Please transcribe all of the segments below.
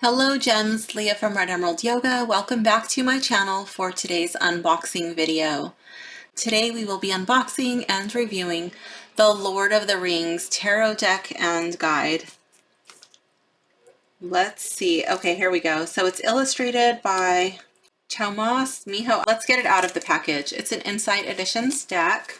Hello Gems, Leah from Red Emerald Yoga. Welcome back to my channel for today's unboxing video. Today we will be unboxing and reviewing the Lord of the Rings Tarot Deck and Guide. Let's see. Okay, here we go. So it's illustrated by Tomas, Hijo. Let's get it out of the package. It's an Insight Editions deck.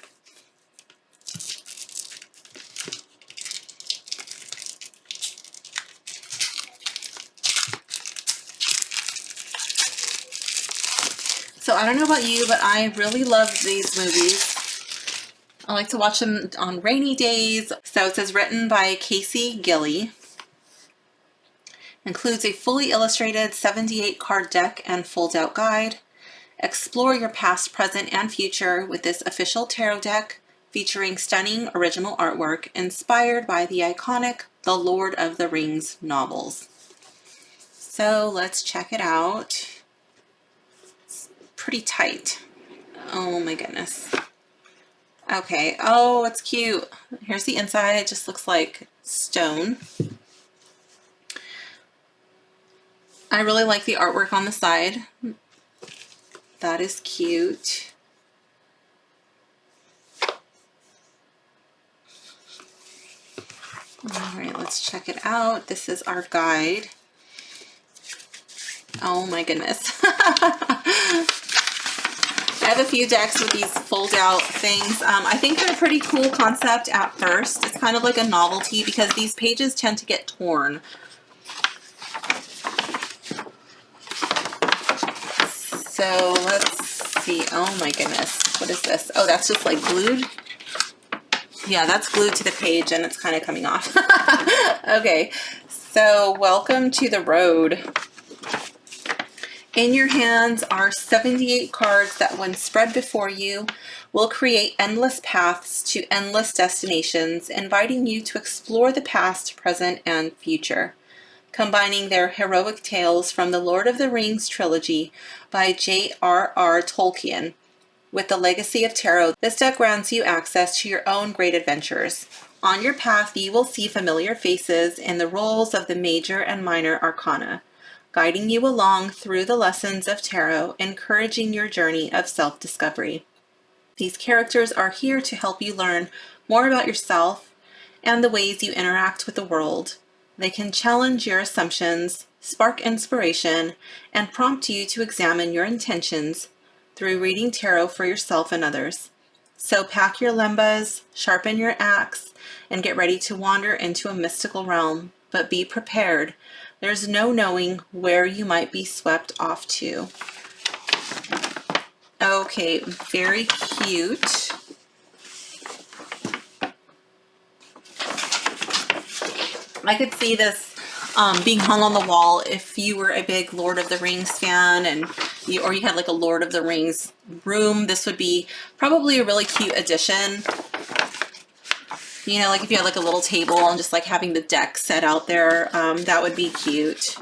So I don't know about you, but I really love these movies. I like to watch them on rainy days. So it says written by Gilly. Includes a fully illustrated 78 card deck and fold out guide. Explore your past, present, and future with this official tarot deck featuring stunning original artwork inspired by the iconic The Lord of the Rings novels. So let's check it out. Pretty tight. Oh my goodness. Okay. Oh, it's cute. Here's the inside. It just looks like stone. I really like the artwork on the side. That is cute. All right, let's check it out. This is our guide. Oh my goodness. I have a few decks with these fold out things. I think they're a pretty cool concept at first. It's kind of like a novelty because these pages tend to get torn. So let's see. Oh my goodness. What is this? Oh, that's just like glued. Yeah, that's glued to the page and it's kind of coming off. Okay, so welcome to the road. In your hands are 78 cards that, when spread before you, will create endless paths to endless destinations, inviting you to explore the past, present, and future. Combining their heroic tales from the Lord of the Rings trilogy by J.R.R. Tolkien with the legacy of tarot, this deck grants you access to your own great adventures. On your path, you will see familiar faces in the roles of the major and minor arcana, guiding you along through the lessons of tarot, encouraging your journey of self-discovery. These characters are here to help you learn more about yourself and the ways you interact with the world. They can challenge your assumptions, spark inspiration, and prompt you to examine your intentions through reading tarot for yourself and others. So pack your lembas, sharpen your axe, and get ready to wander into a mystical realm. But be prepared. There's no knowing where you might be swept off to. Okay, very cute. I could see this being hung on the wall if you were a big Lord of the Rings fan and you had like a Lord of the Rings room. This would be probably a really cute addition. You know, like if you had like a little table and just like having the deck set out there, that would be cute.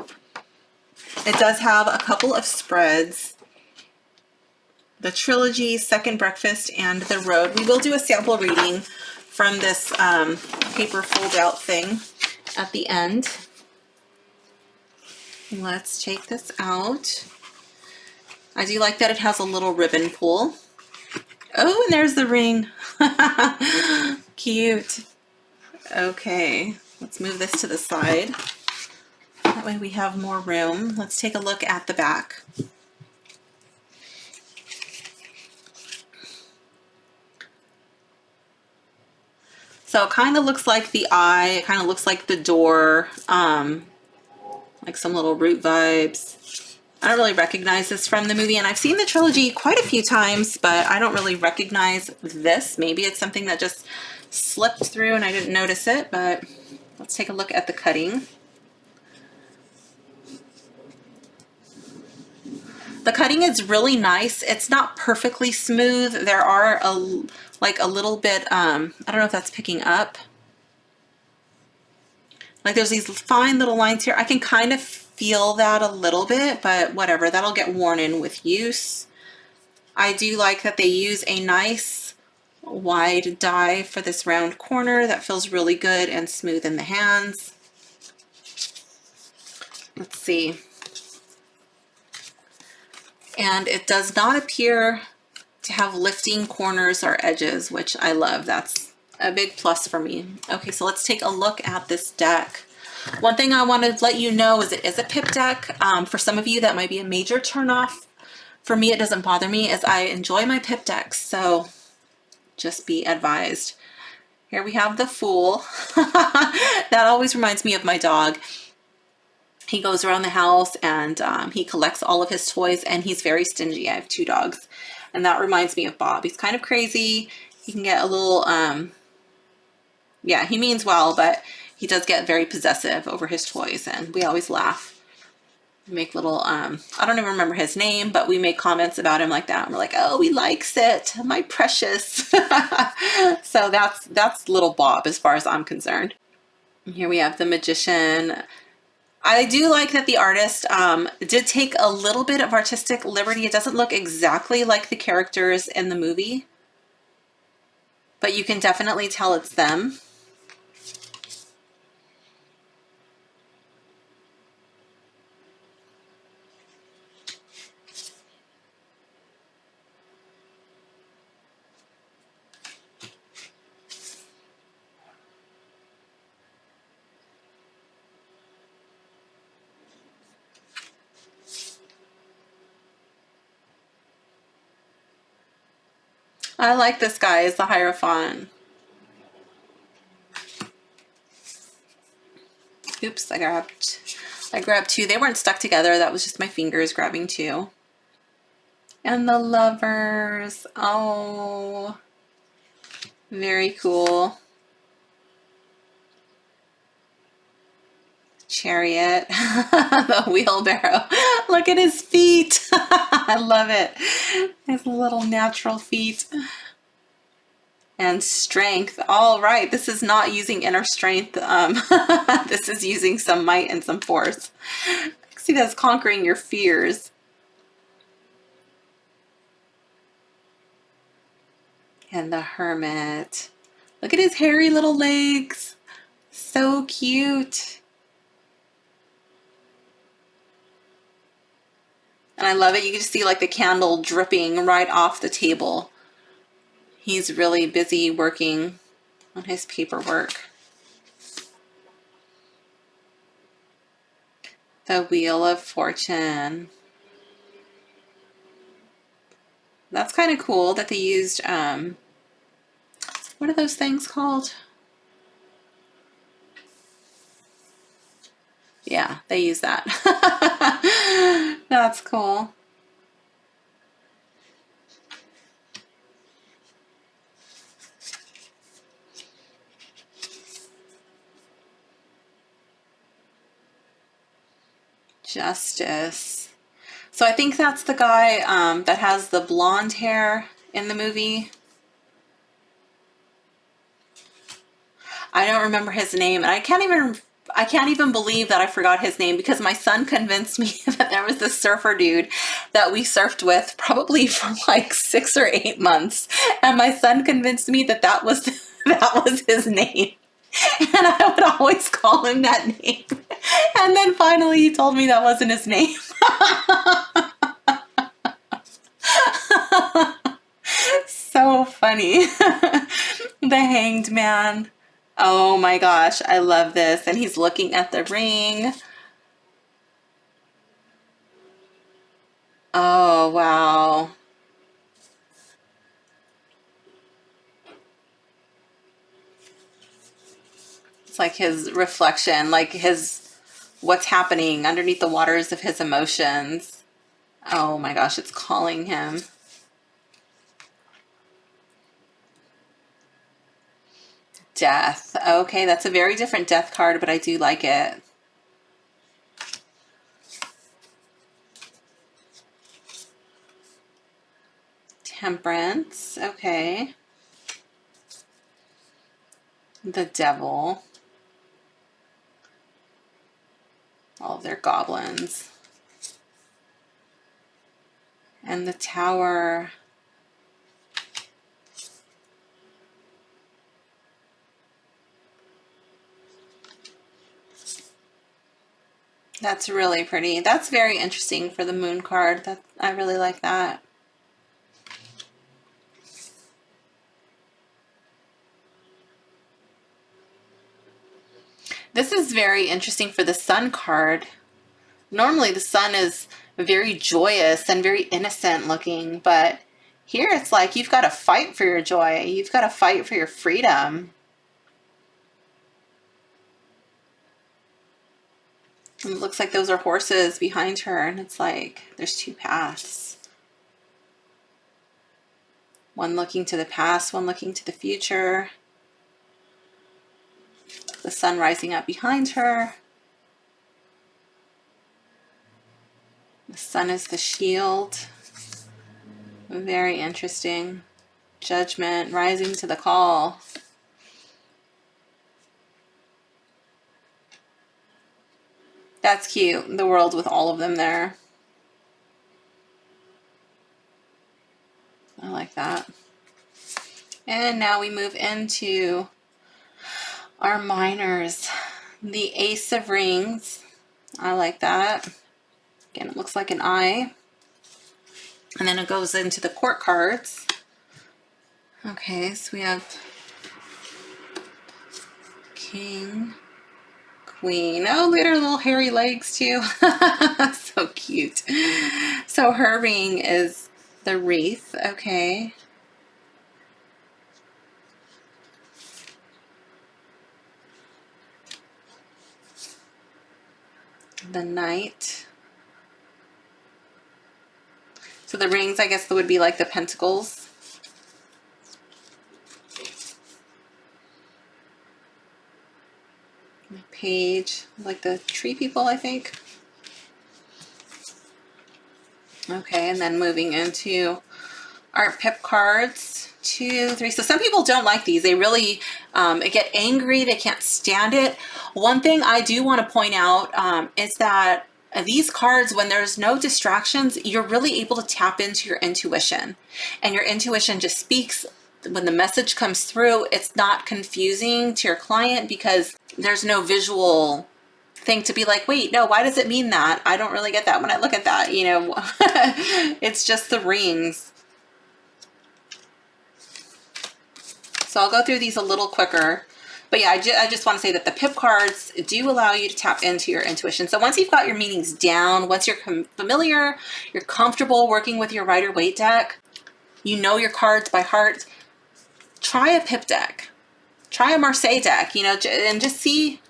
It does have a couple of spreads. The Trilogy, Second Breakfast, and The Road. We will do a sample reading from this paper fold out thing at the end. Let's take this out. I do like that it has a little ribbon pull. Oh, and there's the ring. Cute. Okay, let's move this to the side. That way we have more room. Let's take a look at the back. So it kind of looks like the eye. It kind of looks like the door. Like some little root vibes. I don't really recognize this from the movie, and I've seen the trilogy quite a few times, but I don't really recognize this. Maybe it's something that just slipped through and I didn't notice it, but let's take a look at the cutting. The cutting is really nice. It's not perfectly smooth. There are a little bit, I don't know if that's picking up. Like there's these fine little lines here. I can kind of feel that a little bit, but whatever, that'll get worn in with use. I do like that they use a nice wide die for this round corner. That feels really good and smooth in the hands. Let's see. And it does not appear to have lifting corners or edges, which I love. That's a big plus for me. Okay, so let's take a look at this deck. One thing I want to let you know is it is a pip deck. For some of you, that might be a major turnoff. For me, it doesn't bother me as I enjoy my pip decks, so just be advised. Here we have the Fool. That always reminds me of my dog. He goes around the house and he collects all of his toys, and he's very stingy. I have 2 dogs, and that reminds me of Bob. He's kind of crazy. He can get a little, yeah, he means well, but he does get very possessive over his toys, and we always laugh. We make little, I don't even remember his name, but we make comments about him like that. And we're like, oh, he likes it, my precious. So that's little Bob as far as I'm concerned. And here we have the Magician. I do like that the artist did take a little bit of artistic liberty. It doesn't look exactly like the characters in the movie, but you can definitely tell it's them. I like this guy as the Hierophant. Oops, I grabbed 2. They weren't stuck together. That was just my fingers grabbing 2. And the Lovers. Oh, very cool. Chariot. The Wheelbarrow. Look at his feet. I love it. His little natural feet. And Strength. All right, this is not using inner strength. This is using some might and some force. See, that's conquering your fears. And the Hermit. Look at his hairy little legs. So cute. And I love it. You can just see like the candle dripping right off the table. He's really busy working on his paperwork. The Wheel of Fortune. That's kind of cool that they used, what are those things called? Yeah, they use that. That's cool. Justice. So I think that's the guy that has the blonde hair in the movie. I don't remember his name, and I can't even believe that I forgot his name, because my son convinced me that there was this surfer dude that we surfed with probably for like 6 or 8 months, and my son convinced me that that was his name. And I would always call him that name. And then finally he told me that wasn't his name. So funny. The Hanged Man. Oh my gosh, I love this. And he's looking at the ring. Oh, wow. It's like his reflection, like what's happening underneath the waters of his emotions. Oh my gosh, it's calling him. Death. Okay, that's a very different death card, but I do like it. Temperance. Okay. The Devil. All of their goblins. And the Tower. That's really pretty. That's very interesting for the moon card. That I really like that. This is very interesting for the sun card. Normally the sun is very joyous and very innocent looking, but here it's like you've got to fight for your joy. You've got to fight for your freedom. And it looks like those are horses behind her, and it's like there's two paths. One looking to the past, one looking to the future. The sun rising up behind her. The sun is the shield. Very interesting. Judgment, rising to the call. That's cute. The world with all of them there. I like that. And now we move into our minors. The Ace of Rings. I like that. Again, it looks like an eye. And then it goes into the court cards. Okay, so we have King, Queen. Oh, look at her little hairy legs too. So cute. So her ring is the wreath. Okay. The Knight. So the rings, I guess, would be like the pentacles. The Page, like the tree people, I think. Okay, and then moving into our pip cards. 2, 3. So some people don't like these. They really get angry. They can't stand it. One thing I do want to point out is that these cards, when there's no distractions, you're really able to tap into your intuition. And your intuition just speaks. When the message comes through, it's not confusing to your client because there's no visual thing to be like, wait, no, why does it mean that? I don't really get that when I look at that, you know. It's just the rings. So I'll go through these a little quicker. But yeah, I just want to say that the pip cards do allow you to tap into your intuition. So once you've got your meanings down, once you're familiar, you're comfortable working with your Rider-Waite deck, you know your cards by heart, try a pip deck. Try a Marseille deck, you know, and just see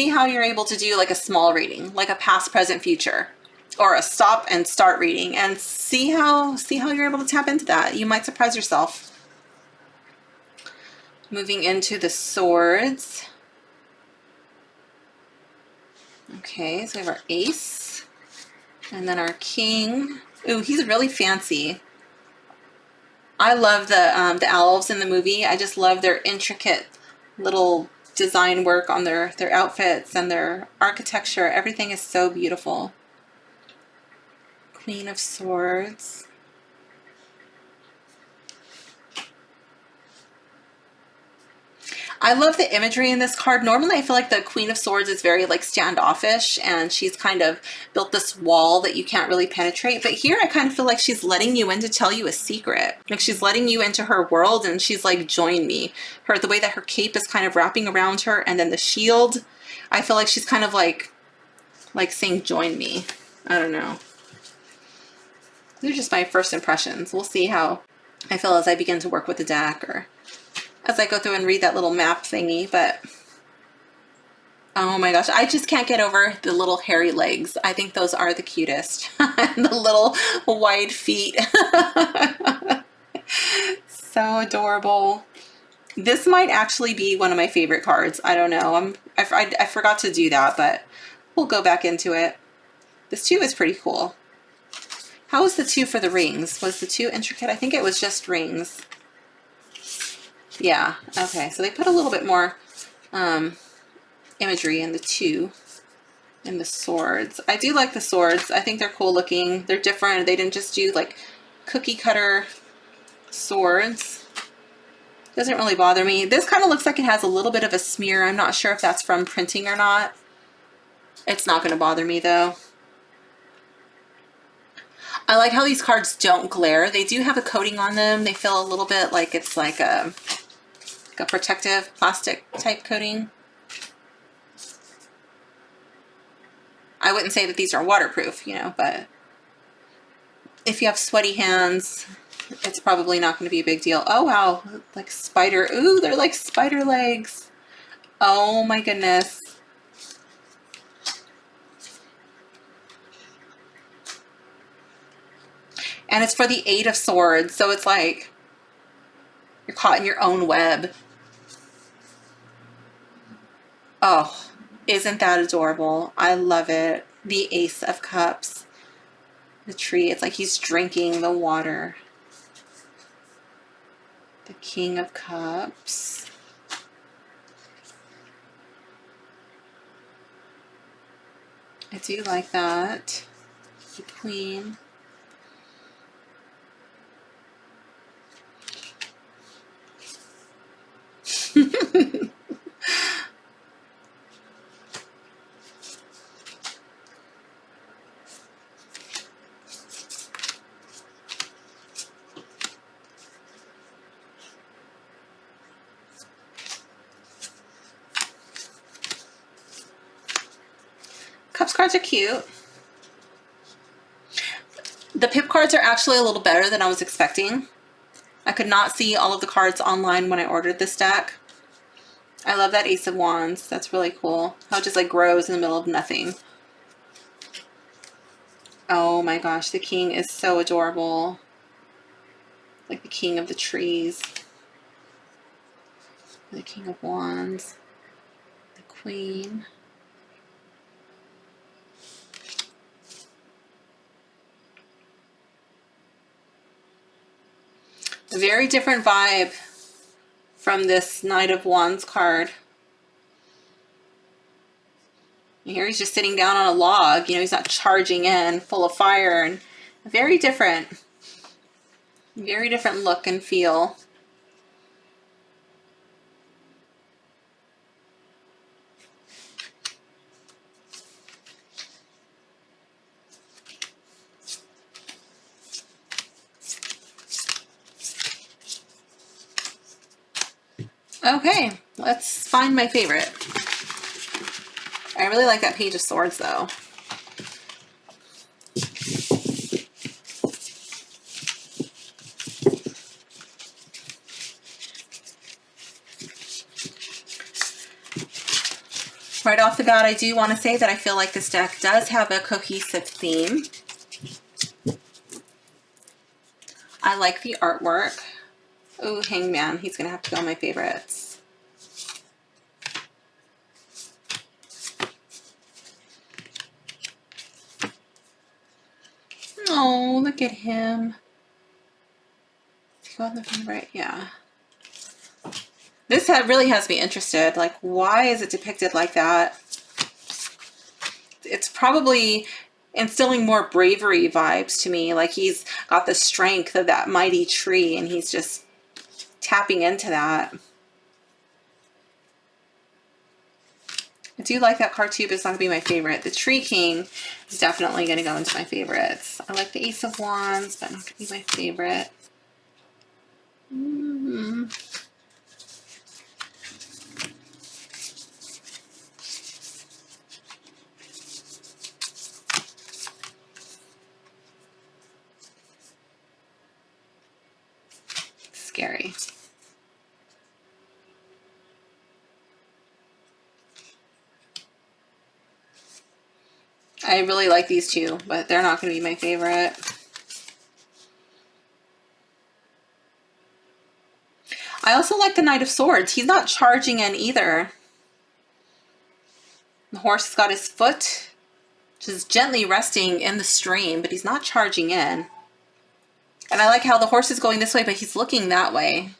how you're able to do like a small reading, like a past, present, future, or a stop and start reading, and see how you're able to tap into that. You might surprise yourself. Moving into the swords. Okay, so we have our ace, and then our king. Ooh, he's really fancy. I love the elves in the movie. I just love their intricate little design work on their outfits and their architecture. Everything is so beautiful. Queen of Swords. I love the imagery in this card. Normally I feel like the Queen of Swords is very like standoffish and she's kind of built this wall that you can't really penetrate. But here I kind of feel like she's letting you in to tell you a secret. Like she's letting you into her world and she's like, join me. The way that her cape is kind of wrapping around her, and then the shield, I feel like she's kind of like saying, join me. I don't know. These are just my first impressions. We'll see how I feel as I begin to work with the deck or as I go through and read that little map thingy, but oh my gosh, I just can't get over the little hairy legs. I think those are the cutest. And the little wide feet. So adorable. This might actually be one of my favorite cards. I don't know. I forgot to do that, but we'll go back into it. This 2 is pretty cool. How was the 2 for the rings? Was the 2 intricate? I think it was just rings. Yeah, okay, so they put a little bit more imagery in the 2, in the swords. I do like the swords. I think they're cool looking. They're different. They didn't just do like cookie cutter swords. Doesn't really bother me. This kind of looks like it has a little bit of a smear. I'm not sure if that's from printing or not. It's not going to bother me though. I like how these cards don't glare. They do have a coating on them. They feel a little bit like it's like a protective plastic type coating. I wouldn't say that these are waterproof, you know, but if you have sweaty hands, it's probably not going to be a big deal. Oh, wow. Like spider. Ooh, they're like spider legs. Oh my goodness. And it's for the 8 of Swords. So it's like you're caught in your own web. Oh, isn't that adorable? I love it. The Ace of Cups. The tree. It's like he's drinking the water. The King of Cups. I do like that. The Queen. Cups cards are cute. The pip cards are actually a little better than I was expecting. I could not see all of the cards online when I ordered this deck. I love that Ace of Wands. That's really cool. How it just like grows in the middle of nothing. Oh my gosh, the King is so adorable. Like the King of the trees. The King of Wands. The Queen. A very different vibe from this Knight of Wands card. Here he's just sitting down on a log. You know, he's not charging in full of fire. And very different look and feel. Okay, let's find my favorite. I really like that Page of Swords though. Right off the bat, I do want to say that I feel like this deck does have a cohesive theme. I like the artwork. Oh, Hangman. He's going to have to go on my favorites. Oh, look at him. Is he go on the favorite? Yeah. This really has me interested. Like, why is it depicted like that? It's probably instilling more bravery vibes to me. Like he's got the strength of that mighty tree and he's just tapping into that. I do like that card too, but it's not going to be my favorite. The Tree King is definitely going to go into my favorites. I like the Ace of Wands, but not going to be my favorite. Scary. I really like these two, but they're not going to be my favorite. I also like the Knight of Swords. He's not charging in either. The horse has got his foot just gently resting in the stream, but he's not charging in. And I like how the horse is going this way, but he's looking that way.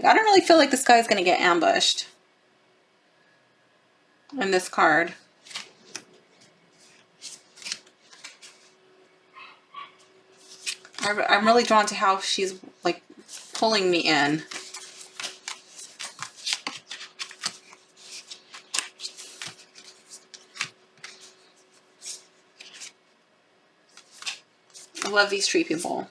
I don't really feel like this guy's going to get ambushed in this card. I'm really drawn to how she's like pulling me in. I love these tree people.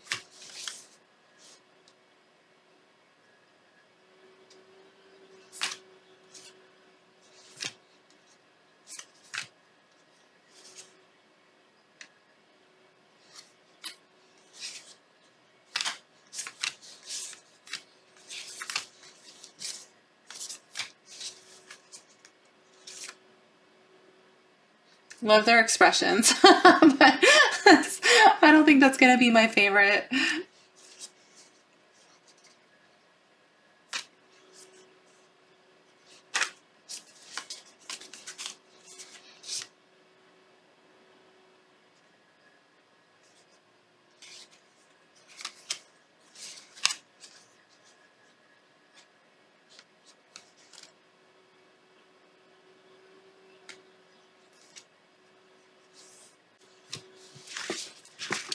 Love their expressions, but I don't think that's going to be my favorite.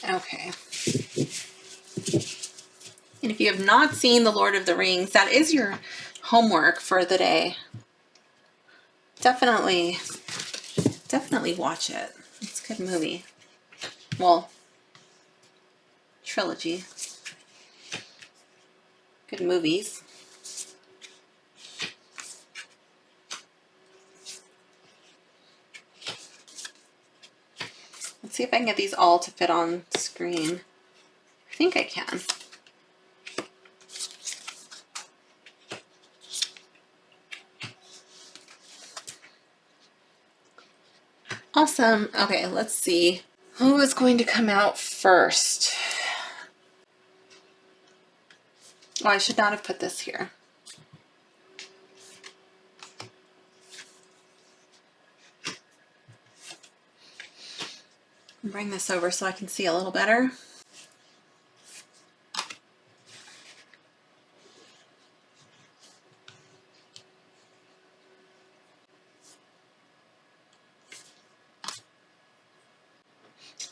Okay. And if you have not seen The Lord of the Rings, that is your homework for the day. Definitely watch it. It's a good movie. Well, trilogy. Good movies. Let's see if I can get these all to fit on screen. I think I can. Awesome. Okay, let's see. Who is going to come out first? Oh, I should not have put this here. Bring this over so I can see a little better.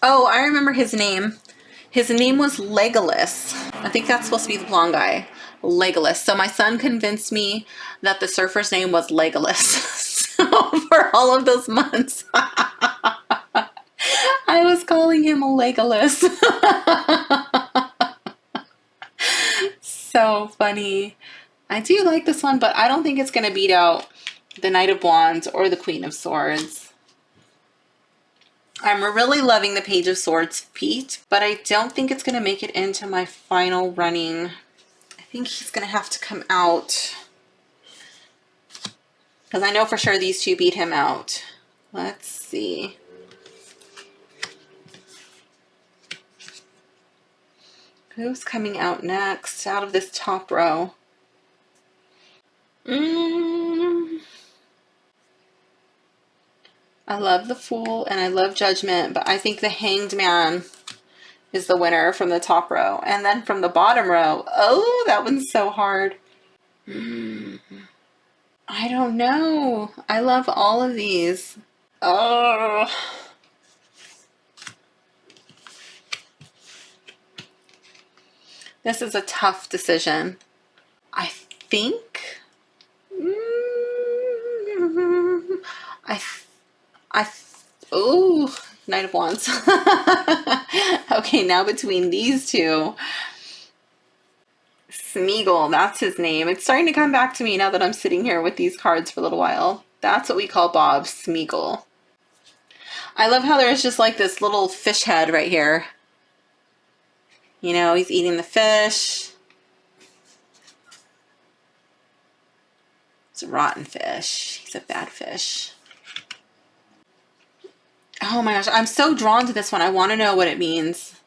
Oh, I remember his name. His name was Legolas. I think that's supposed to be the blonde guy. Legolas. So my son convinced me that the surfer's name was Legolas. So for all of those months, I was calling him Legolas. So funny. I do like this one, but I don't think it's going to beat out the Knight of Wands or the Queen of Swords. I'm really loving the Page of Swords feat, but I don't think it's going to make it into my final running. I think he's going to have to come out, because I know for sure these two beat him out. Let's see. Who's coming out next out of this top row? I love the Fool and I love Judgment, but I think the Hanged Man is the winner from the top row. And then from the bottom row, oh, that one's so hard. I don't know. I love all of these. Oh. This is a tough decision. I think... oh, Knight of Wands. Okay, now between these two, Smeagol, that's his name. It's starting to come back to me now that I'm sitting here with these cards for a little while. That's what we call Bob, Smeagol. I love how there's just like this little fish head right here. You know, he's eating the fish. It's a rotten fish. He's a bad fish. Oh my gosh, I'm so drawn to this one. I want to know what it means.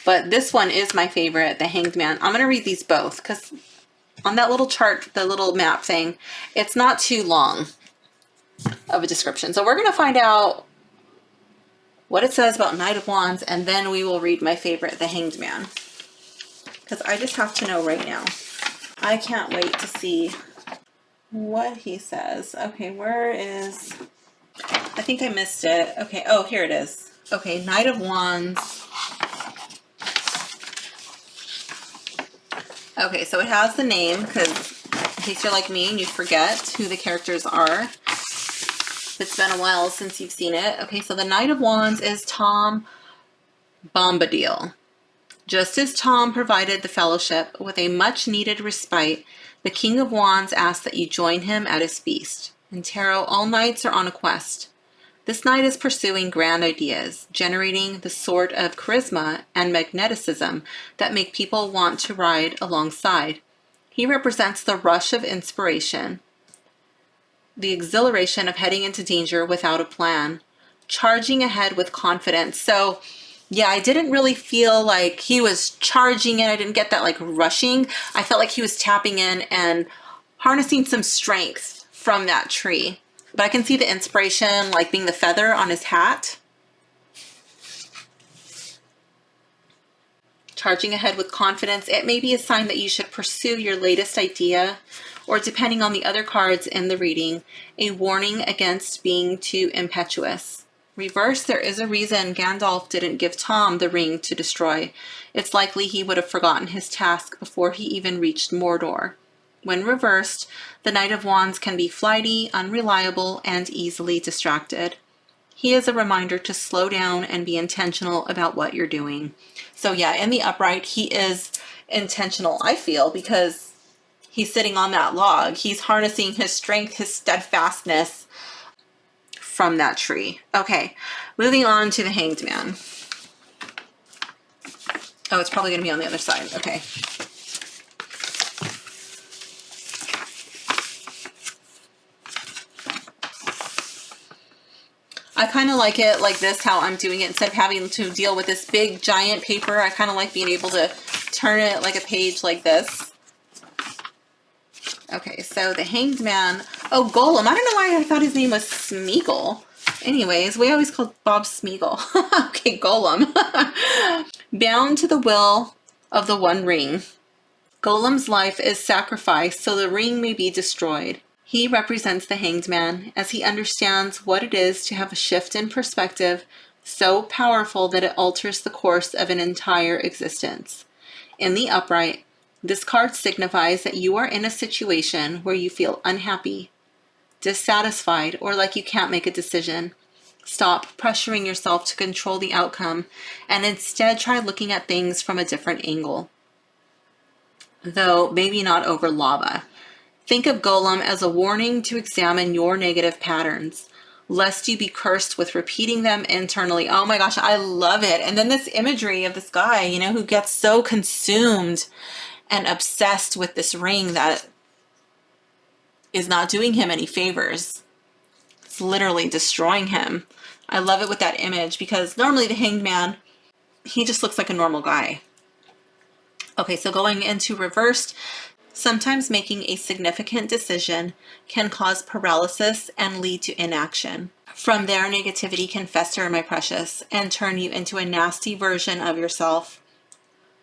But this one is my favorite, the Hanged Man. I'm going to read these both because on that little chart, the little map thing, it's not too long of a description. So we're going to find out what it says about Knight of Wands, and then we will read my favorite, the Hanged Man. Because I just have to know right now. I can't wait to see what he says. Okay, where is... I think I missed it. Okay, oh, here it is. Okay, Knight of Wands. Okay, so it has the name, because in case you're like me and you forget who the characters are. It's been a while since you've seen it. Okay, so the Knight of Wands is Tom Bombadil. Just as Tom provided the Fellowship with a much-needed respite, the King of Wands asks that you join him at his feast. In tarot, all knights are on a quest. This knight is pursuing grand ideas, generating the sort of charisma and magneticism that make people want to ride alongside. He represents the rush of inspiration, the exhilaration of heading into danger without a plan, charging ahead with confidence. So, yeah, I didn't really feel like he was charging in. I didn't get that like rushing. I felt like he was tapping in and harnessing some strength from that tree. But I can see the inspiration like being the feather on his hat. Charging ahead with confidence. It may be a sign that you should pursue your latest idea, or depending on the other cards in the reading, a warning against being too impetuous. Reverse, there is a reason Gandalf didn't give Tom the ring to destroy. It's likely he would have forgotten his task before he even reached Mordor. When reversed, the Knight of Wands can be flighty, unreliable, and easily distracted. He is a reminder to slow down and be intentional about what you're doing. So yeah, in the upright, he is intentional, I feel, because he's sitting on that log. He's harnessing his strength, his steadfastness from that tree. Okay, moving on to the Hanged Man. Oh, it's probably going to be on the other side. Okay. I kind of like it like this, how I'm doing it. Instead of having to deal with this big giant paper, I kind of like being able to turn it like a page like this. Okay, so the Hanged Man. Oh, Golem. I don't know why I thought his name was Smeagol. Anyways, we always called Bob Smeagol. Okay, Golem. Bound to the will of the One Ring. Golem's life is sacrificed so the ring may be destroyed. He represents the Hanged Man as he understands what it is to have a shift in perspective so powerful that it alters the course of an entire existence. In the upright, this card signifies that you are in a situation where you feel unhappy, dissatisfied, or like you can't make a decision. Stop pressuring yourself to control the outcome and instead try looking at things from a different angle. Though maybe not over lava. Think of Golem as a warning to examine your negative patterns, lest you be cursed with repeating them internally. Oh my gosh, I love it. And then this imagery of this guy, you know, who gets so consumed and obsessed with this ring that is not doing him any favors. It's literally destroying him. I love it with that image because normally the Hanged Man, he just looks like a normal guy. Okay, so going into reversed, sometimes making a significant decision can cause paralysis and lead to inaction. From there, negativity can fester, my precious, and turn you into a nasty version of yourself.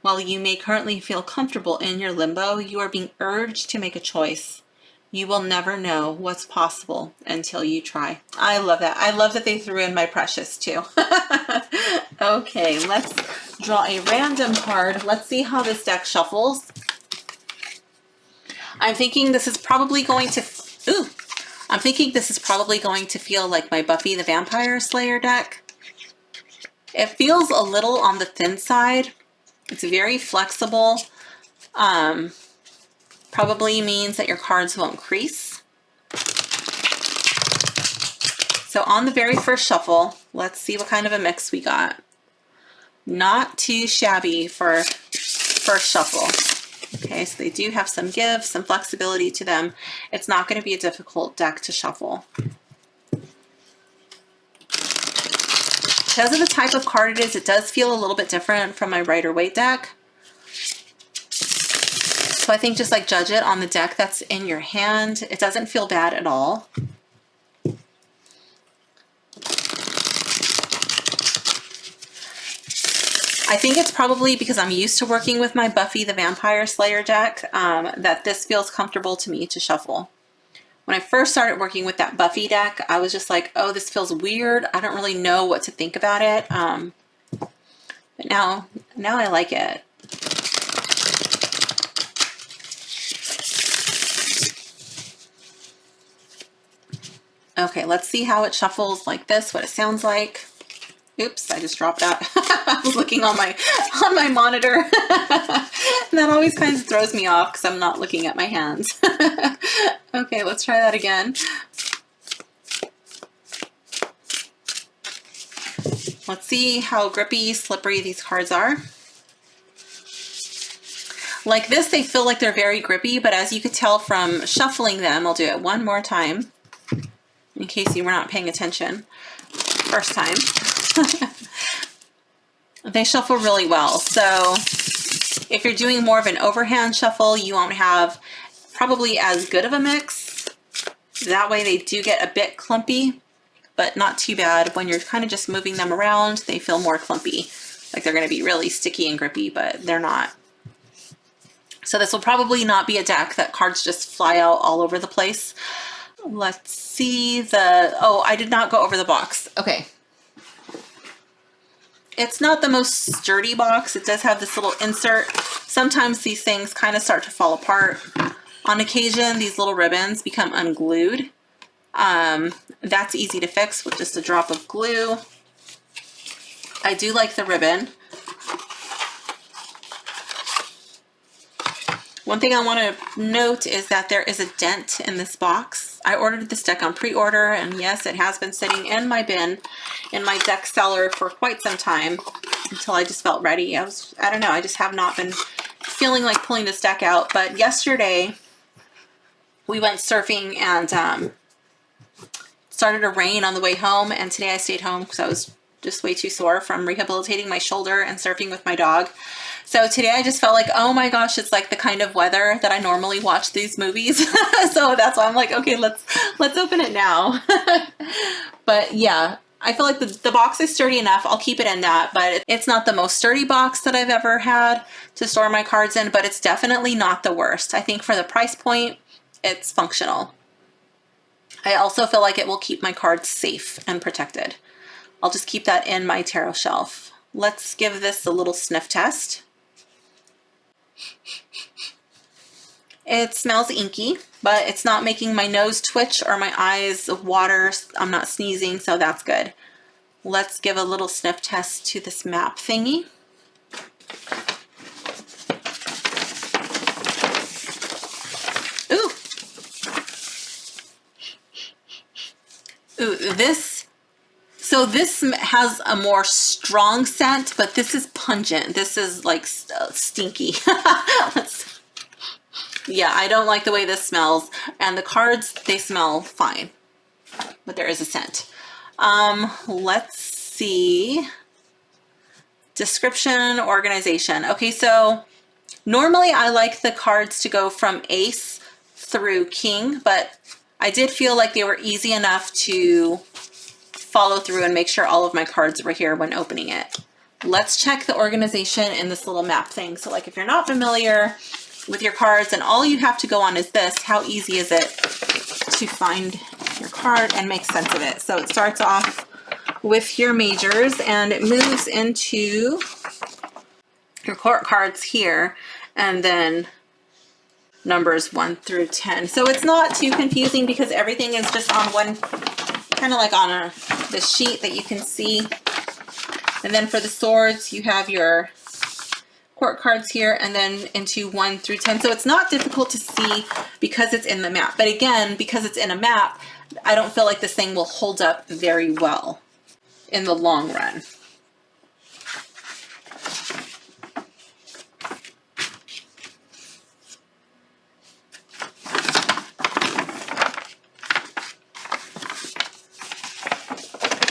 While you may currently feel comfortable in your limbo, you are being urged to make a choice. You will never know what's possible until you try. I love that. I love that they threw in my precious too. Okay, let's draw a random card. Let's see how this deck shuffles. I'm thinking this is probably going to feel like my Buffy the Vampire Slayer deck. It feels a little on the thin side. It's very flexible. Probably means that your cards won't crease. So on the very first shuffle, let's see what kind of a mix we got. Not too shabby for first shuffle. Okay, so they do have some give, some flexibility to them. It's not going to be a difficult deck to shuffle. Because of the type of card it is, it does feel a little bit different from my Rider-Waite deck. So I think just like judge it on the deck that's in your hand. It doesn't feel bad at all. I think it's probably because I'm used to working with my Buffy the Vampire Slayer deck that this feels comfortable to me to shuffle. When I first started working with that Buffy deck, I was just like, oh, this feels weird. I don't really know what to think about it. But now I like it. Okay, let's see how it shuffles like this, what it sounds like. Oops, I just dropped that. I was looking on my monitor. That always kind of throws me off because I'm not looking at my hands. Okay, let's try that again. Let's see how grippy, slippery these cards are. Like this, they feel like they're very grippy, but as you could tell from shuffling them, I'll do it one more time in case you were not paying attention first time. They shuffle really well. So if you're doing more of an overhand shuffle, you won't have probably as good of a mix. That way they do get a bit clumpy, but not too bad. When you're kind of just moving them around, they feel more clumpy. Like they're going to be really sticky and grippy, but they're not. So this will probably not be a deck that cards just fly out all over the place. Let's see oh, I did not go over the box. Okay. It's not the most sturdy box. It does have this little insert. Sometimes these things kind of start to fall apart. On occasion, these little ribbons become unglued. That's easy to fix with just a drop of glue. I do like the ribbon. One thing I want to note is that there is a dent in this box. I ordered this deck on pre-order, and yes, it has been sitting in my bin, in my deck cellar for quite some time until I just felt ready. I don't know, I just have not been feeling like pulling this deck out. But yesterday, we went surfing and started to rain on the way home, and today I stayed home because I was just way too sore from rehabilitating my shoulder and surfing with my dog. So today I just felt like, oh my gosh, it's like the kind of weather that I normally watch these movies. So that's why I'm like, okay, let's open it now. But yeah, I feel like the box is sturdy enough. I'll keep it in that, but it's not the most sturdy box that I've ever had to store my cards in, but it's definitely not the worst. I think for the price point, it's functional. I also feel like it will keep my cards safe and protected. I'll just keep that in my tarot shelf. Let's give this a little sniff test. It smells inky, but it's not making my nose twitch or my eyes water. I'm not sneezing, so that's good. Let's give a little sniff test to this map thingy. Ooh, this has a more strong scent, but this is pungent. This is like stinky. Yeah, I don't like the way this smells. And the cards, they smell fine, but there is a scent. Let's see. Description, organization. Okay, so normally I like the cards to go from ace through king, but I did feel like they were easy enough to follow through and make sure all of my cards were here when opening it. Let's check the organization in this little map thing. So like if you're not familiar with your cards and all you have to go on is this, how easy is it to find your card and make sense of it? So it starts off with your majors and it moves into your court cards here and then numbers 1 through 10. So it's not too confusing because everything is just on one, kind of like on the sheet that you can see. And then for the swords, you have your court cards here and then into 1 through 10. So it's not difficult to see because it's in the map. But again, because it's in a map, I don't feel like this thing will hold up very well in the long run.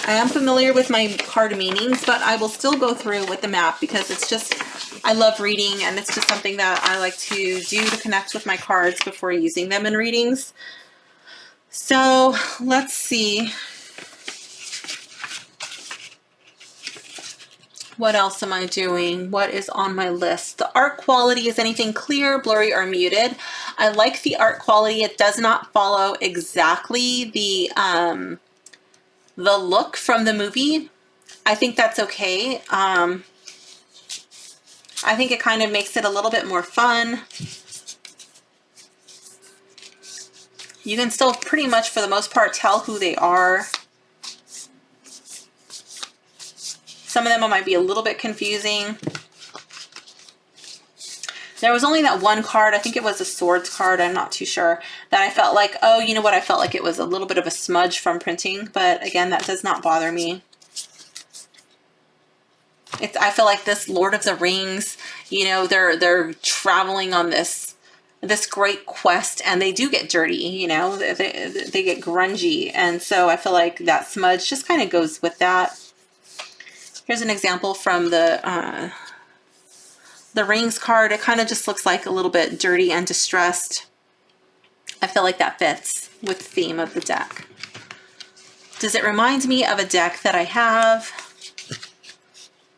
I am familiar with my card meanings, but I will still go through with the map because it's just, I love reading and it's just something that I like to do to connect with my cards before using them in readings. So let's see. What else am I doing? What is on my list? The art quality, is anything clear, blurry, or muted? I like the art quality. It does not follow exactly the look from the movie. I think that's okay. I think it kind of makes it a little bit more fun. You can still pretty much, for the most part, tell who they are. some of them might be a little bit confusing. There was only that one card, I think it was a swords card, I'm not too sure, that I felt like, oh, you know what, I felt like it was a little bit of a smudge from printing, but again, that does not bother me. I feel like this Lord of the Rings, you know, they're traveling on this great quest, and they do get dirty, you know, they get grungy, and so I feel like that smudge just kind of goes with that. Here's an example from the Rings card. It kind of just looks like a little bit dirty and distressed. I feel like that fits with the theme of the deck. Does it remind me of a deck that I have?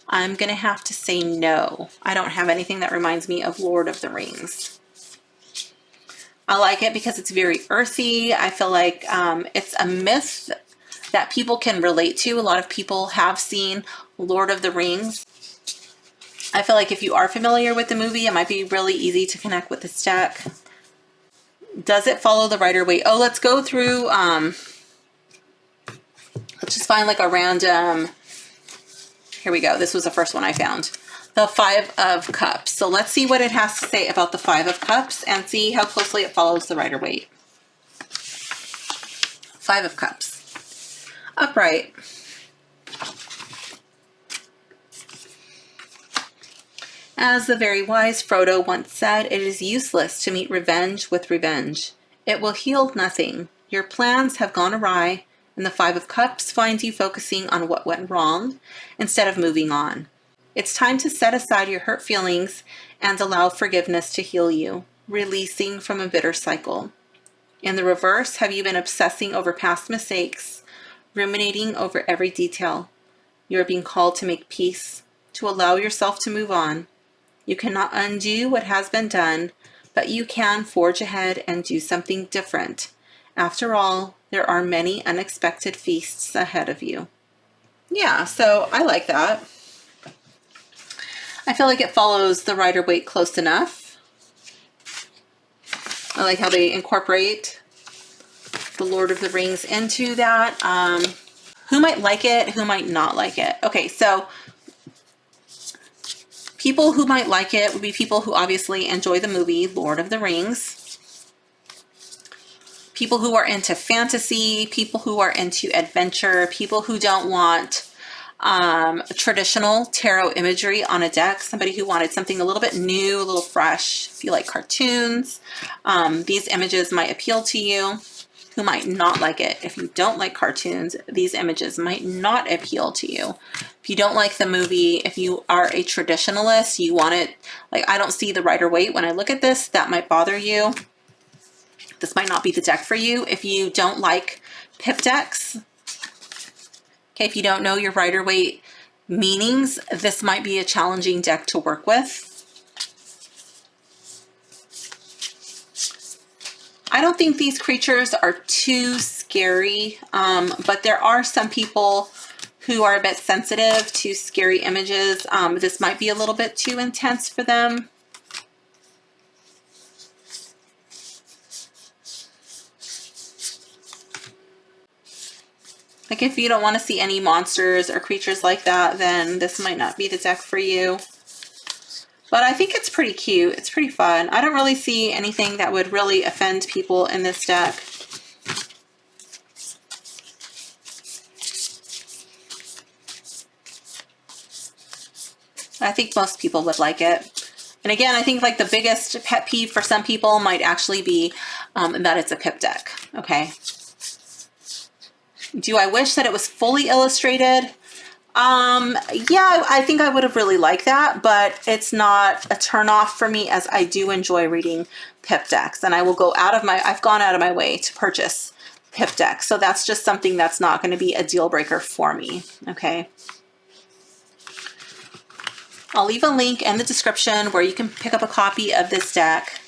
I'm going to have to say no. I don't have anything that reminds me of Lord of the Rings. I like it because it's very earthy. I feel like it's a myth that people can relate to. A lot of people have seen Lord of the Rings. I feel like if you are familiar with the movie, it might be really easy to connect with this deck. Does it follow the Rider-Waite? Oh, let's go through, let's just find like a random, here we go. This was the first one I found. The Five of Cups. So let's see what it has to say about the Five of Cups and see how closely it follows the Rider-Waite. Five of Cups. Upright. As the very wise Frodo once said, it is useless to meet revenge with revenge. It will heal nothing. Your plans have gone awry, and the Five of Cups finds you focusing on what went wrong instead of moving on. It's time to set aside your hurt feelings and allow forgiveness to heal you, releasing from a bitter cycle. In the reverse, have you been obsessing over past mistakes, ruminating over every detail? You are being called to make peace, to allow yourself to move on. You cannot undo what has been done, but you can forge ahead and do something different. After all, there are many unexpected feasts ahead of you. Yeah, so I like that. I feel like it follows the Rider-Waite close enough. I like how they incorporate the Lord of the Rings into that. Who might like it? Who might not like it? Okay, so people who might like it would be people who obviously enjoy the movie Lord of the Rings. People who are into fantasy, people who are into adventure, people who don't want traditional tarot imagery on a deck, somebody who wanted something a little bit new, a little fresh. If you like cartoons, these images might appeal to you. Who might not like it? If you don't like cartoons, these images might not appeal to you. If you don't like the movie, if you are a traditionalist, you want it, like I don't see the Rider-Waite when I look at this, that might bother you. This might not be the deck for you. If you don't like pip decks, okay, if you don't know your Rider-Waite meanings, this might be a challenging deck to work with. I don't think these creatures are too scary, but there are some people who are a bit sensitive to scary images. This might be a little bit too intense for them. Like if you don't want to see any monsters or creatures like that, then this might not be the deck for you. But I think it's pretty cute. It's pretty fun. I don't really see anything that would really offend people in this deck. I think most people would like it. And again, I think like the biggest pet peeve for some people might actually be that it's a pip deck. Okay. Do I wish that it was fully illustrated? Yeah, I think I would have really liked that, but it's not a turnoff for me as I do enjoy reading pip decks, and I will go out of my, I've gone out of my way to purchase pip decks. So that's just something that's not going to be a deal breaker for me. Okay. I'll leave a link in the description where you can pick up a copy of this deck.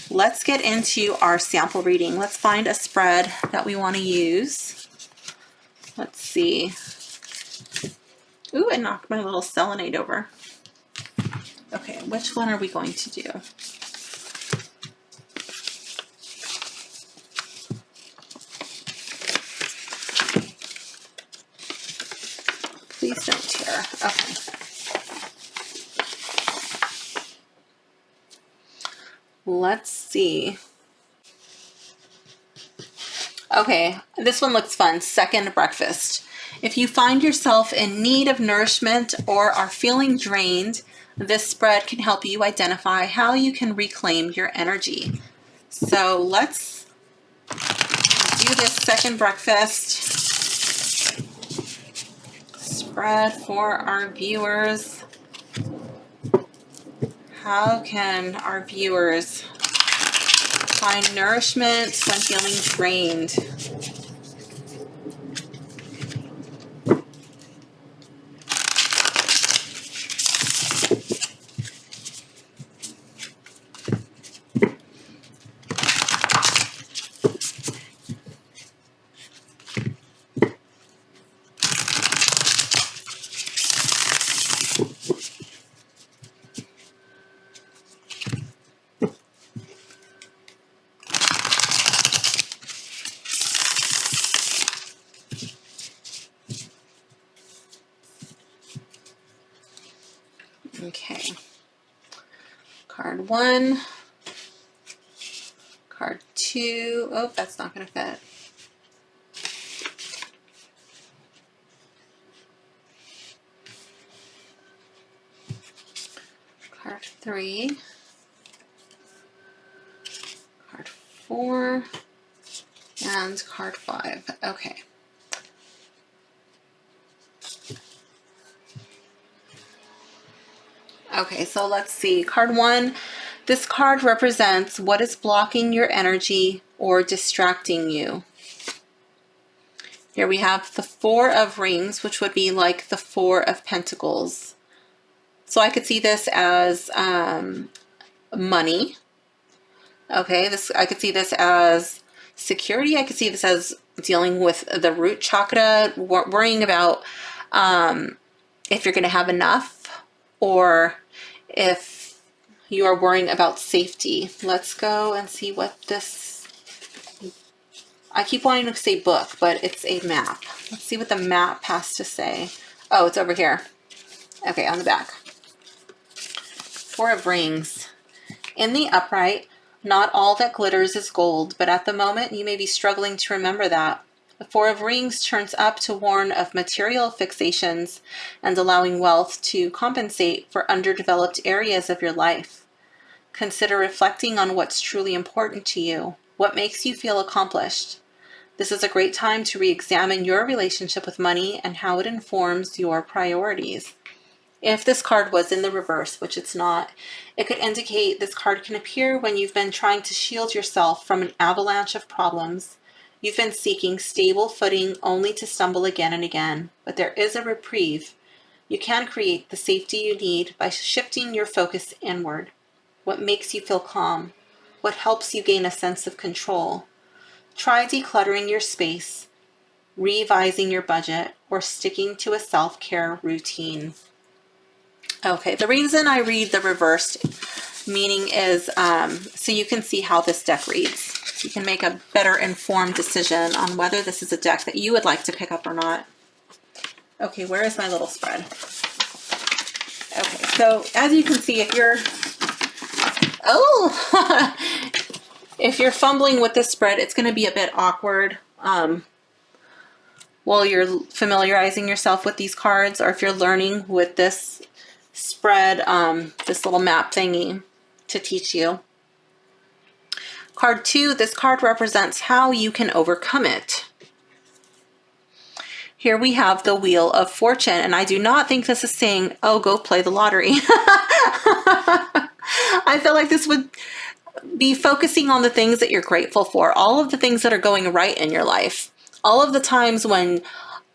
Let's get into our sample reading. Let's find a spread that we want to use. Let's see. Ooh, I knocked my little selenade over. Okay, which one are we going to do? Please don't tear. Okay. Let's see. Okay, this one looks fun. Second breakfast. If you find yourself in need of nourishment or are feeling drained, this spread can help you identify how you can reclaim your energy. So let's do this second breakfast spread for our viewers. How can our viewers find nourishment when feeling drained? Okay. Card 1. Card 2. Oh, that's not going to fit. Card 3. Card 4. And card 5. Okay. Okay, so let's see. Card 1. This card represents what is blocking your energy or distracting you. Here we have the 4 of Rings, which would be like the 4 of Pentacles. So I could see this as money. Okay, I could see this as security. I could see this as dealing with the root chakra, worrying about if you're going to have enough, or if you are worrying about safety. Let's go and see what this... I keep wanting to say book, but it's a map. Let's see what the map has to say. Oh, it's over here. Okay, on the back. 4 of Rings. In the upright, not all that glitters is gold, but at the moment you may be struggling to remember that. The 4 of Rings turns up to warn of material fixations and allowing wealth to compensate for underdeveloped areas of your life. Consider reflecting on what's truly important to you, what makes you feel accomplished. This is a great time to re-examine your relationship with money and how it informs your priorities. If this card was in the reverse, which it's not, it could indicate this card can appear when you've been trying to shield yourself from an avalanche of problems. You've been seeking stable footing only to stumble again and again, but there is a reprieve. You can create the safety you need by shifting your focus inward. What makes you feel calm? What helps you gain a sense of control? Try decluttering your space, revising your budget, or sticking to a self-care routine. Okay, the reason I read the reversed meaning is so you can see how this deck reads. You can make a better informed decision on whether this is a deck that you would like to pick up or not. Okay, where is my little spread? Okay, so as you can see, if you're... Oh! If you're fumbling with this spread, it's going to be a bit awkward while you're familiarizing yourself with these cards, or if you're learning with this spread, this little map thingy to teach you. Card 2, this card represents how you can overcome it. Here we have the Wheel of Fortune, and I do not think this is saying, oh, go play the lottery. I feel like this would be focusing on the things that you're grateful for, all of the things that are going right in your life, all of the times when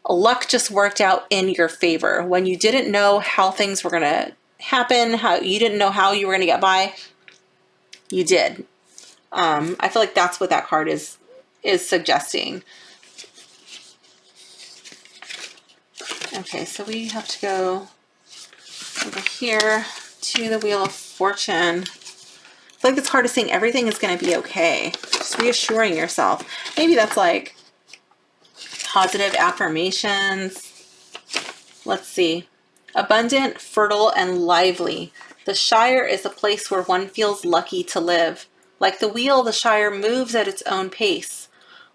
luck just worked out in your favor, when you didn't know how things were going to happen, how you didn't know how you were going to get by, you did. I feel like that's what that card is suggesting. Okay, so we have to go over here to the Wheel of Fortune. I feel like this card is saying everything is going to be okay. Just reassuring yourself. Maybe that's like positive affirmations. Let's see. Abundant, fertile, and lively. The Shire is a place where one feels lucky to live. Like the wheel, the Shire moves at its own pace,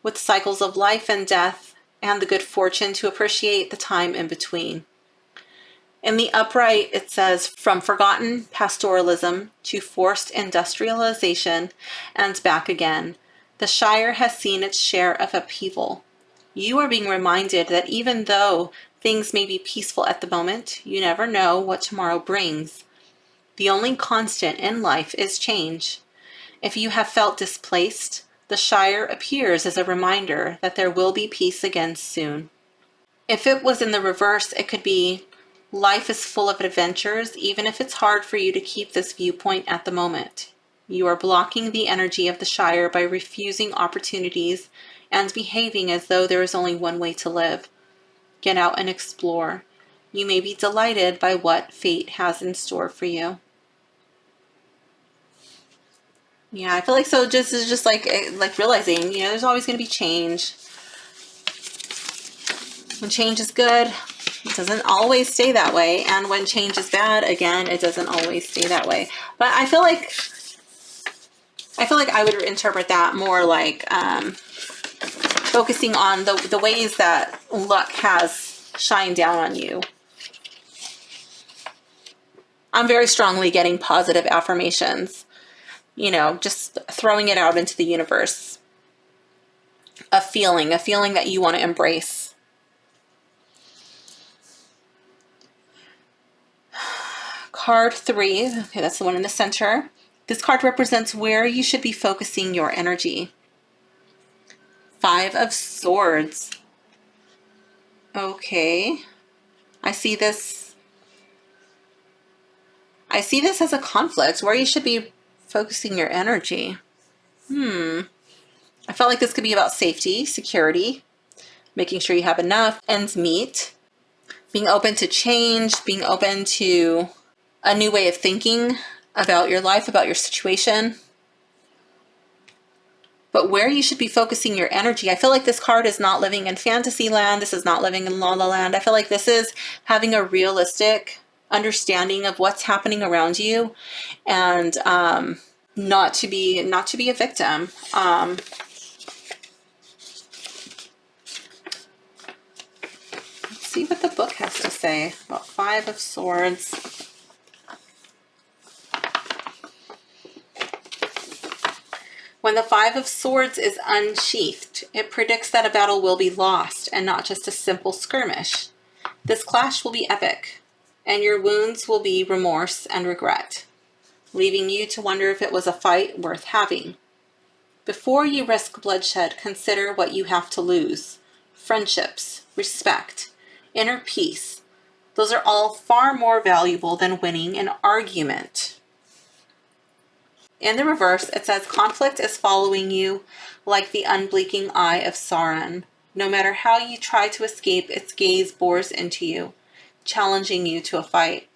with cycles of life and death, and the good fortune to appreciate the time in between. In the upright, it says, from forgotten pastoralism to forced industrialization and back again, the Shire has seen its share of upheaval. You are being reminded that even though things may be peaceful at the moment, you never know what tomorrow brings. The only constant in life is change. If you have felt displaced, the Shire appears as a reminder that there will be peace again soon. If it was in the reverse, it could be, life is full of adventures, even if it's hard for you to keep this viewpoint at the moment. You are blocking the energy of the Shire by refusing opportunities and behaving as though there is only one way to live. Get out and explore. You may be delighted by what fate has in store for you. Yeah, I feel like so just is just like realizing, there's always going to be change. When change is good, it doesn't always stay that way. And when change is bad, again, it doesn't always stay that way. But I feel like I would interpret that more like focusing on the ways that luck has shined down on you. I'm very strongly getting positive affirmations. Just throwing it out into the universe. A feeling that you want to embrace. Card 3, okay, that's the one in the center. This card represents where you should be focusing your energy. 5 of Swords. Okay. I see this as a conflict, where you should be focusing your energy. I felt like this could be about safety, security, making sure you have enough ends meet, being open to change, being open to a new way of thinking about your life, about your situation. But where you should be focusing your energy, I feel like this card is not living in fantasy land. This is not living in La La Land. I feel like this is having a realistic understanding of what's happening around you, and not to be a victim. Let's see what the book has to say about 5 of Swords. When the 5 of Swords is unsheathed, it predicts that a battle will be lost and not just a simple skirmish. This clash will be epic, and your wounds will be remorse and regret, leaving you to wonder if it was a fight worth having. Before you risk bloodshed, consider what you have to lose. Friendships, respect, inner peace. Those are all far more valuable than winning an argument. In the reverse, it says conflict is following you like the unblinking eye of Sauron. No matter how you try to escape, its gaze bores into you, challenging you to a fight.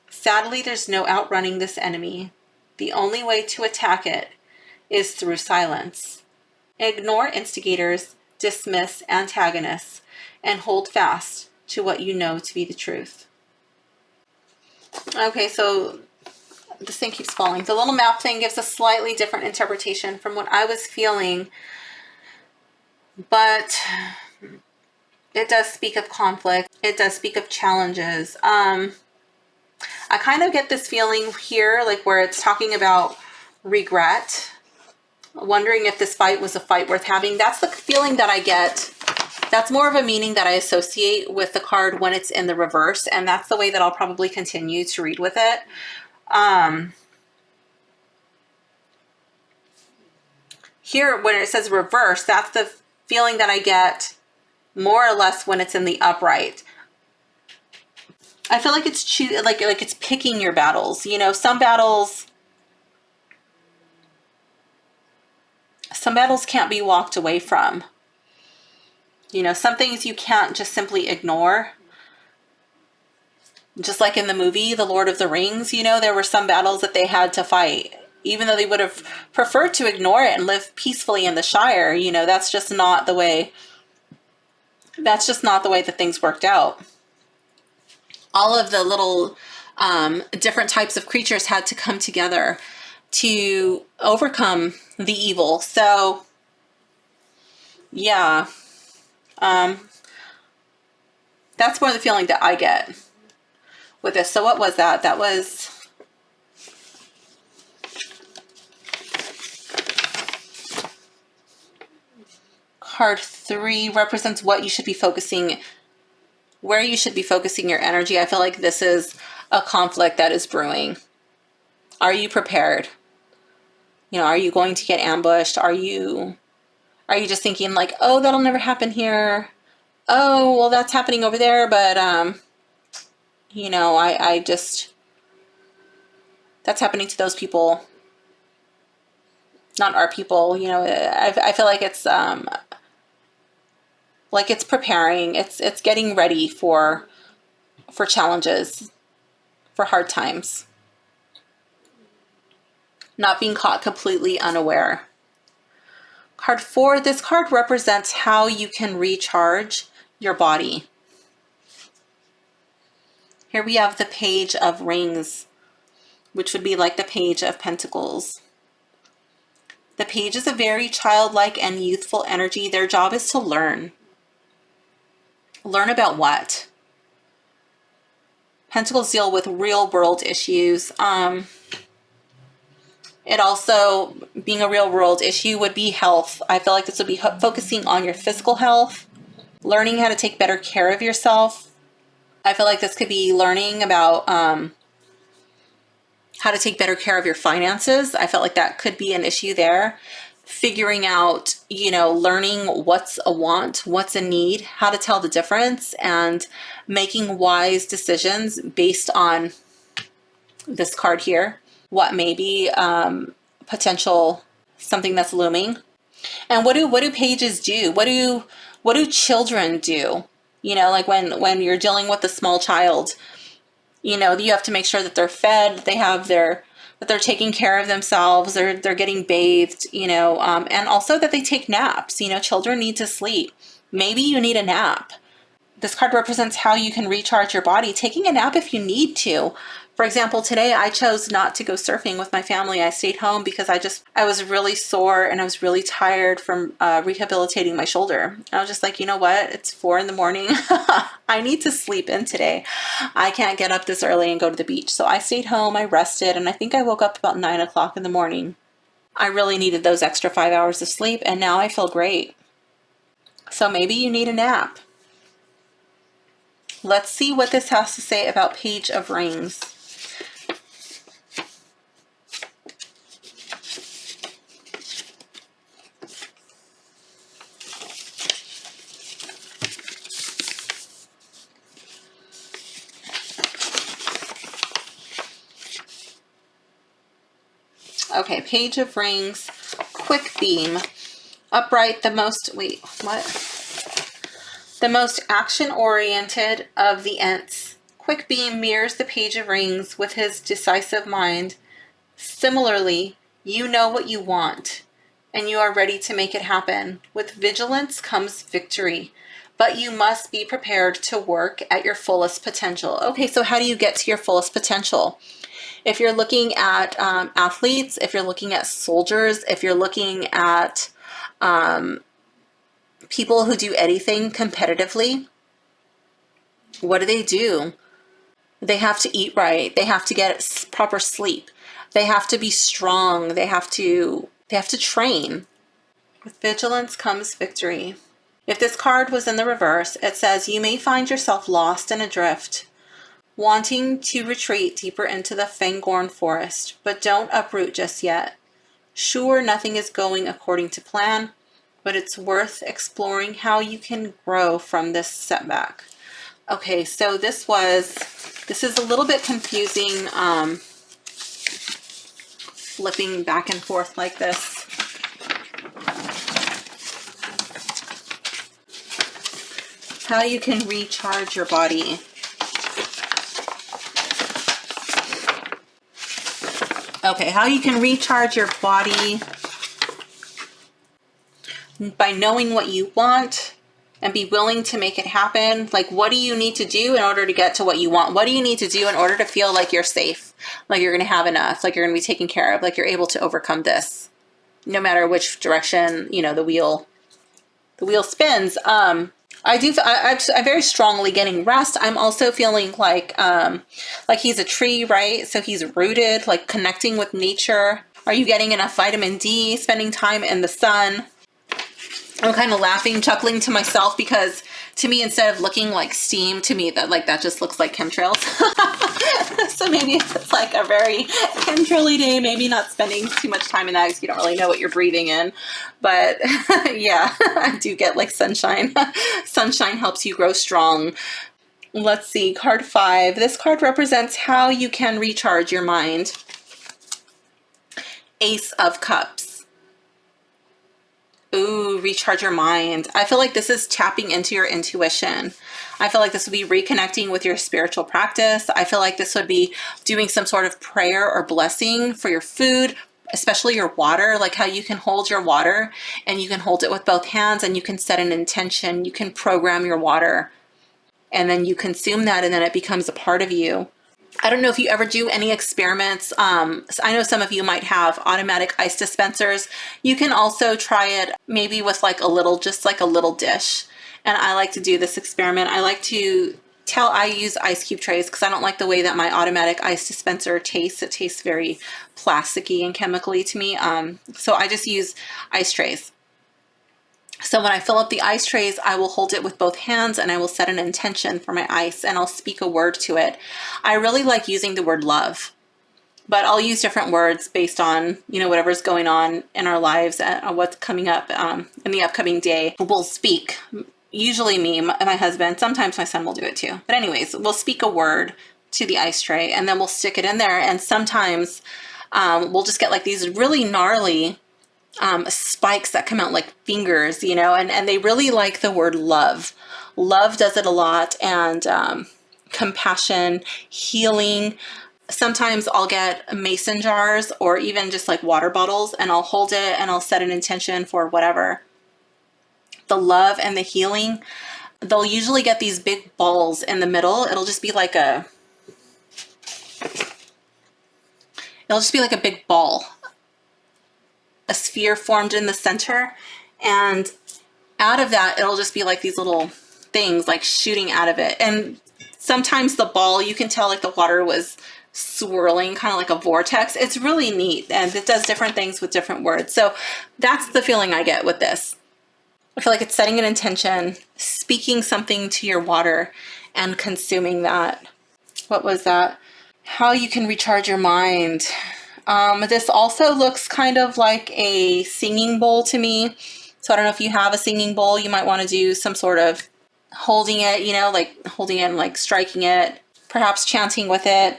Sadly, there's no outrunning this enemy. The only way to attack it is through silence. Ignore instigators, dismiss antagonists, and hold fast to what you know to be the truth. Okay, so this thing keeps falling. The little map thing gives a slightly different interpretation from what I was feeling, but it does speak of conflict. It does speak of challenges. I kind of get this feeling here, like where it's talking about regret, wondering if this fight was a fight worth having. That's the feeling that I get. That's more of a meaning that I associate with the card when it's in the reverse, and that's the way that I'll probably continue to read with it. Here, when it says reverse, that's the feeling that I get more or less when it's in the upright. I feel like it's like it's picking your battles. Some battles can't be walked away from. Some things you can't just simply ignore. Just like in the movie, The Lord of the Rings, there were some battles that they had to fight. Even though they would have preferred to ignore it and live peacefully in the Shire, that's just not the way that things worked out. all of the little different types of creatures had to come together to overcome the evil. So yeah, that's more the feeling that I get with this. So what was that? That was card 3 represents what you should be focusing, where you should be focusing your energy. I feel like this is a conflict that is brewing. Are you prepared? You know, are you going to get ambushed? Are you just thinking like, oh, that'll never happen here? Oh, well, that's happening over there, but you know, I just, that's happening to those people, not our people. You know, I feel like it's preparing, it's getting ready for challenges, for hard times, not being caught completely unaware. Card 4, this card represents how you can recharge your body. Here we have the Page of Rings, which would be like the Page of Pentacles. The Page is a very childlike and youthful energy. Their job is to learn. Learn about what? Pentacles deal with real world issues. It also, being a real world issue, would be health. I feel like this would be focusing on your physical health, learning how to take better care of yourself. I feel like this could be learning about how to take better care of your finances. I felt like that could be an issue there. Figuring out, you know, learning what's a want, what's a need, how to tell the difference, and making wise decisions based on this card here. What may be potential, something that's looming. And what do pages do? What do children do? You know, like when you're dealing with a small child, you know, you have to make sure that they're fed, that they're taking care of themselves, they're getting bathed, you know, and also that they take naps. You know, children need to sleep. Maybe you need a nap. This card represents how you can recharge your body, taking a nap if you need to. For example, today I chose not to go surfing with my family. I stayed home because I was really sore and I was really tired from rehabilitating my shoulder. I was just like, you know what? It's 4 a.m. I need to sleep in today. I can't get up this early and go to the beach. So I stayed home, I rested, and I think I woke up about 9 o'clock in the morning. I really needed those extra 5 hours of sleep, and now I feel great. So maybe you need a nap. Let's see what this has to say about Page of Rings. Okay, Page of Rings, quick beam, upright, the most action-oriented of the Ents. Quick beam mirrors the Page of Rings with his decisive mind. Similarly, you know what you want, and you are ready to make it happen. With vigilance comes victory, but you must be prepared to work at your fullest potential. Okay, so how do you get to your fullest potential? If you're looking at athletes, if you're looking at soldiers, if you're looking at people who do anything competitively, what do? They have to eat right. They have to get proper sleep. They have to be strong. They have to train. With vigilance comes victory. If this card was in the reverse, it says you may find yourself lost and adrift, wanting to retreat deeper into the Fangorn forest, but don't uproot just yet. Sure, nothing is going according to plan, but it's worth exploring how you can grow from this setback. Okay, so this is a little bit confusing, flipping back and forth like this. How you can recharge your body. Okay, how you can recharge your body by knowing what you want and be willing to make it happen. Like, what do you need to do in order to get to what you want? What do you need to do in order to feel like you're safe, like you're going to have enough, like you're going to be taken care of, like you're able to overcome this, no matter which direction, you know, the wheel spins. I'm very strongly getting rest. I'm also feeling like he's a tree, right? So he's rooted, like connecting with nature. Are you getting enough vitamin D, spending time in the sun? I'm kind of laughing, chuckling to myself, because to me, instead of looking like steam, to me that just looks like chemtrails. So maybe it's like a very chemtrail-y day, maybe not spending too much time in that because you don't really know what you're breathing in. But yeah, I do get like sunshine. Sunshine helps you grow strong. Let's see, card 5. This card represents how you can recharge your mind. Ace of Cups. Ooh, recharge your mind. I feel like this is tapping into your intuition. I feel like this would be reconnecting with your spiritual practice. I feel like this would be doing some sort of prayer or blessing for your food, especially your water, like how you can hold your water and you can hold it with both hands and you can set an intention. You can program your water and then you consume that and then it becomes a part of you. I don't know if you ever do any experiments. I know some of you might have automatic ice dispensers. You can also try it maybe with like just like a little dish. And I like to do this experiment. I use ice cube trays because I don't like the way that my automatic ice dispenser tastes. It tastes very plasticky and chemically to me. So I just use ice trays. So when I fill up the ice trays, I will hold it with both hands and I will set an intention for my ice and I'll speak a word to it. I really like using the word love, but I'll use different words based on, you know, whatever's going on in our lives and what's coming up in the upcoming day. We'll speak, usually me, my husband, sometimes my son will do it too. But anyways, we'll speak a word to the ice tray and then we'll stick it in there. And sometimes we'll just get like these really gnarly spikes that come out like fingers, you know, and they really like the word love. Love does it a lot, and compassion, healing. Sometimes I'll get mason jars or even just like water bottles and I'll hold it and I'll set an intention for whatever. The love and the healing, they'll usually get these big balls in the middle. It'll just be like a big ball. A sphere formed in the center, and out of that it'll just be like these little things like shooting out of it. And sometimes the ball, you can tell like the water was swirling kind of like a vortex. It's really neat, and it does different things with different words. So that's the feeling I get with this. I feel like it's setting an intention, speaking something to your water and consuming that. What was that? How you can recharge your mind. This also looks kind of like a singing bowl to me. So I don't know if you have a singing bowl, you might want to do some sort of holding it, you know, like holding it and like striking it, perhaps chanting with it.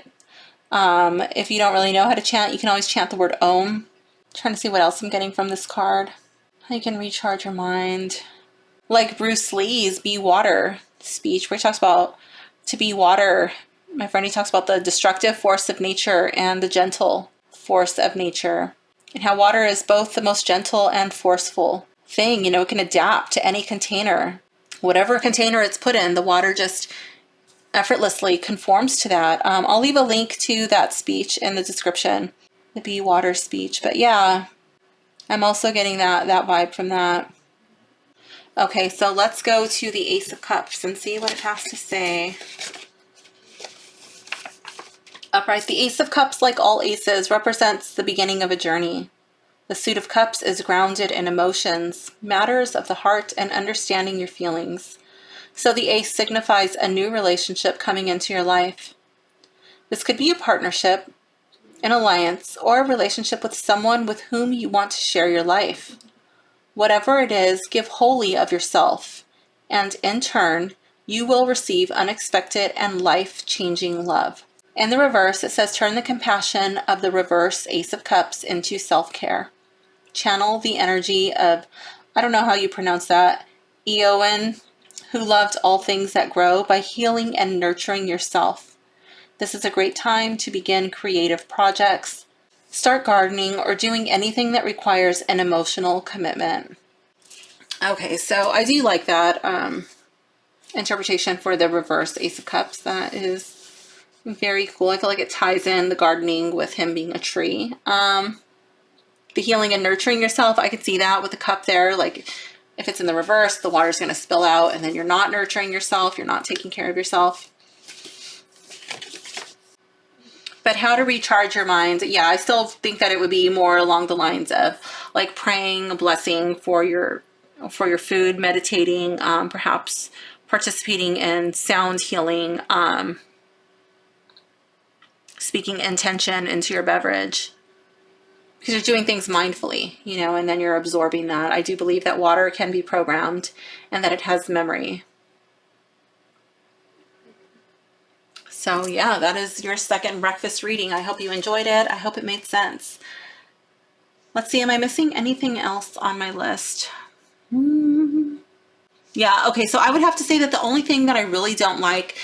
If you don't really know how to chant, you can always chant the word Om. I'm trying to see what else I'm getting from this card. How you can recharge your mind. Like Bruce Lee's Be Water speech, where he talks about to be water. My friend, he talks about the destructive force of nature and the gentle force of nature, and how water is both the most gentle and forceful thing. You know, it can adapt to any container. Whatever container it's put in, the water just effortlessly conforms to that. I'll leave a link to that speech in the description, the Be Water speech. But yeah, I'm also getting that vibe from that. Okay, so let's go to the Ace of Cups and see what it has to say. Upright, the Ace of Cups, like all aces, represents the beginning of a journey. The Suit of Cups is grounded in emotions, matters of the heart, and understanding your feelings. So the Ace signifies a new relationship coming into your life. This could be a partnership, an alliance, or a relationship with someone with whom you want to share your life. Whatever it is, give wholly of yourself, and in turn, you will receive unexpected and life-changing love. In the reverse, it says, turn the compassion of the reverse Ace of Cups into self-care. Channel the energy of, I don't know how you pronounce that, Eowyn, who loved all things that grow, by healing and nurturing yourself. This is a great time to begin creative projects, start gardening, or doing anything that requires an emotional commitment. Okay, so I do like that interpretation for the reverse Ace of Cups. That is very cool. I feel like it ties in the gardening with him being a tree. The healing and nurturing yourself, I could see that with the cup there. Like if it's in the reverse, the water's going to spill out and then you're not nurturing yourself. You're not taking care of yourself. But how to recharge your mind? Yeah, I still think that it would be more along the lines of like praying a blessing for your food, meditating, perhaps participating in sound healing, speaking intention into your beverage. Because you're doing things mindfully, you know, and then you're absorbing that. I do believe that water can be programmed and that it has memory. So yeah, that is your second breakfast reading. I hope you enjoyed it. I hope it made sense. Let's see, am I missing anything else on my list? Yeah, okay, so I would have to say that the only thing that I really don't like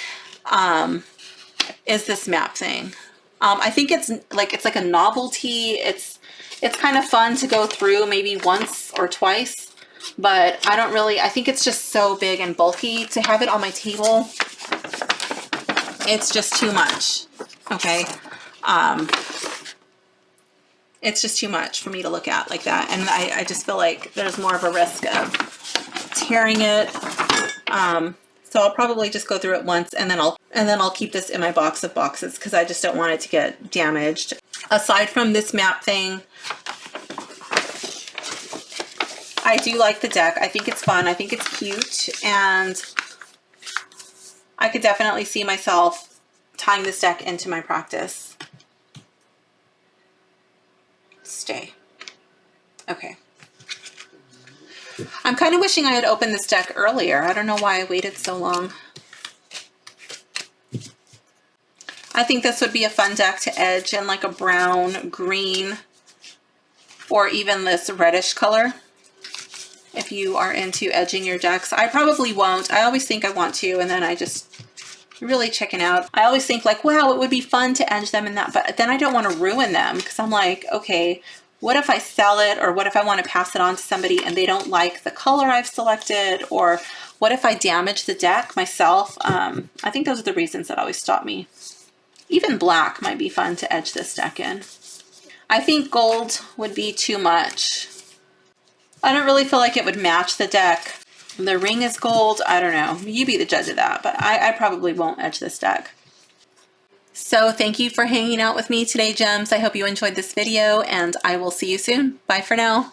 is this map thing. I think it's like a novelty. It's kind of fun to go through maybe once or twice, but I think it's just so big and bulky to have it on my table. It's just too much, okay? It's just too much for me to look at like that. And I just feel like there's more of a risk of tearing it. So I'll probably just go through it once and then I'll keep this in my box of boxes because I just don't want it to get damaged. Aside from this map thing, I do like the deck. I think it's fun. I think it's cute. And I could definitely see myself tying this deck into my practice. Stay. Okay. I'm kind of wishing I had opened this deck earlier. I don't know why I waited so long. I think this would be a fun deck to edge in like a brown, green, or even this reddish color. If you are into edging your decks. I probably won't. I always think I want to, and then I just really chicken out. I always think like, wow, it would be fun to edge them in that, but then I don't want to ruin them because I'm like, okay, what if I sell it, or what if I want to pass it on to somebody and they don't like the color I've selected, or what if I damage the deck myself? I think those are the reasons that always stop me. Even black might be fun to edge this deck in. I think gold would be too much. I don't really feel like it would match the deck. The ring is gold. I don't know. You be the judge of that, but I probably won't edge this deck. So thank you for hanging out with me today, Gems. I hope you enjoyed this video, and I will see you soon. Bye for now.